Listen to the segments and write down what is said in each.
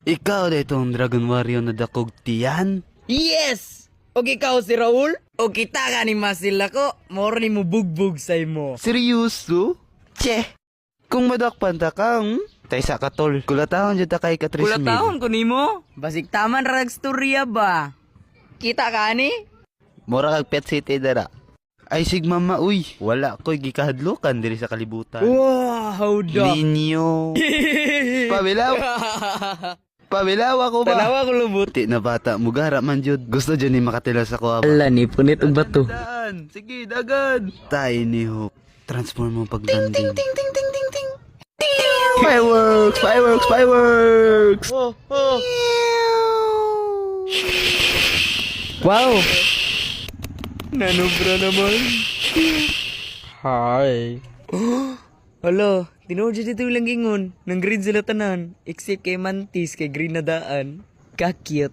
Ikaw na itong Dragon Warrior na dakog tiyan? Yes! O ikaw si Raul? O kita ka ni Masila ko, moro ni mo bugbog sa imo. Seryoso? Che! Kung madakpan ta ka, tay sa katol. Kulatahon dyan ta kay Katris Mil. Kulataon ko nimo. Basik taman rag storya ba? Kita ka ni? Mura kag pet city dara. Ay sigmama uy, wala ko'y gikahadlukan diri sa kalibutan. Wow, dog. Linyo. Pabilaw. Pabilaw ako ba? Tanawa ko lubot. Ti na bata, mugara man jud. Gusto dyan ni makatila sa kuha ba? Ala ni punit og bato. Dagan! Sige, dagan! Tiny Hope. Transform mo pag landing. ting. Fireworks! Fireworks! Fireworks! Oh, oh. Wow. Nanubra naman. Hi. Hala, tinood dyan dito lang ingon. Nang green sila tanan. Except kay Mantis, kay green na daan. Kakit.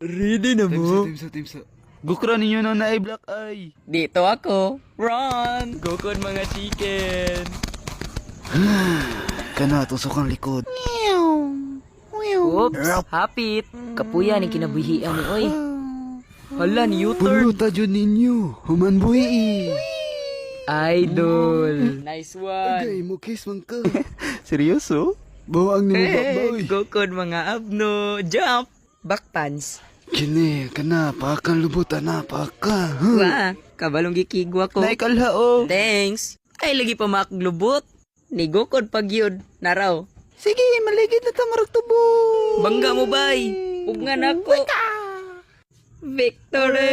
Ready na mo? Timsa. Gukra ninyo na na black eye. Dito ako. Run! Gukod mga chicken. Kana, tusok ang likod. Oops, hapit. Kapuya ni kinabuhian ni Oy. Hala, ni U-turn. Puluta dyan ninyo. Human buhi. Idol. Nice one. Agay mo kiss man ka. Seryoso? Bawang ni mo Hey, gukod mga abno. Jump. Back punch. Kini, kana, pakan lubutan na, paka. Wa, kabalong gikigwa ko. Naikalhao. Thanks. Ay, lagi pa maklubot. Ni gukod pag yun. Naraw. Sige, maligid na tamarag tubo. Bangga mo bay. Ugngan ako. Victory!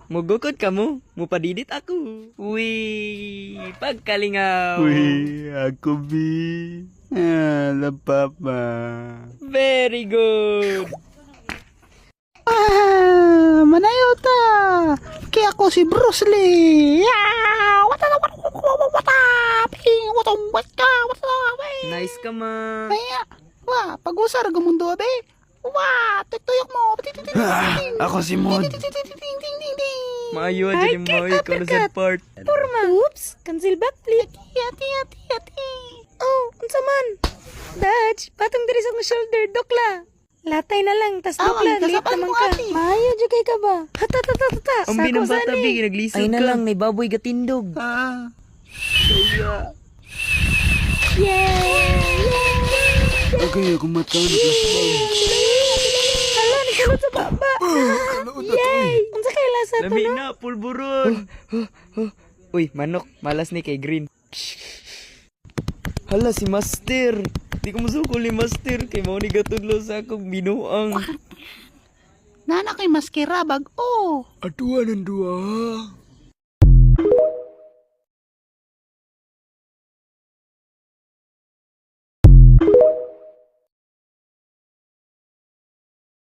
Mugukod ka mo. Mupadidit ako. Uy, pagkalingaw. Uy, ako bi. Papa. Very good. Manayo ta. Kaya ako si Bruce Lee. Nice ka ma. Wah, pag-usar gumundo abe. Wah, tutuyok mo. Ako si Mod. Maayo dyan yung mga ikaw na sad part. Porma. Oops, cancel backflip. Yati. Oh, unsa man? Dodge, patong diri sa akong shoulder, dokla. Latay na lang, tas dokla, late naman ka. Maayo dyan kay ka ba? Hata. Ang binang bata big, naglisod ka. Ay na lang, may baboy gatindog. Okay, ako mataon. Hala, nagsulot sa baba. Yay! Unsa kay lasa to Lami no? na, pulburon. Uy, manok, malas ni kay Green. Hala, si Master. Di ko masukol ni Master. Kay mo ni gatudlo sa akong binuang. Nana kay maskira bag-o. Aduan ang dua.